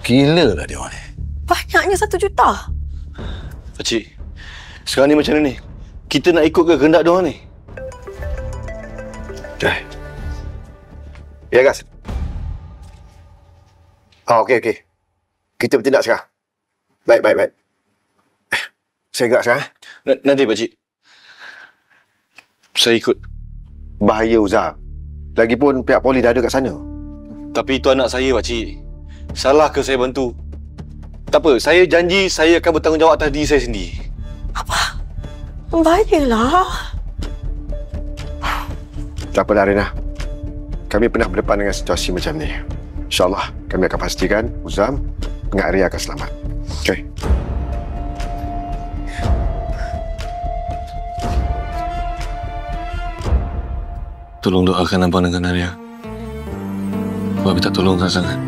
Gila lah dia orang ni. Banyaknya 1 juta. Pakcik, sekarang ni macam mana ni? Kita nak ikut ke kehendak dia orang ni? Ya, Gas. Okey. Kita bertindak sekarang. Baik. Saya gerak sekarang. Nanti, pakcik. Saya ikut. Bahaya, Uzam. Lagipun pihak polis dah ada kat sana. Tapi itu anak saya, pakcik. Salah ke saya bantu? Tak apa, saya janji saya akan bertanggungjawab atas diri saya sendiri. Apa? Bahayalah. Tak apalah, Rina. Kami pernah berdepan dengan situasi macam ni. InsyaAllah, kami akan pastikan Uzam dengan Arya akan selamat. Okey. Tolong doakan abang dengan Arya. Abang minta tolong sangat.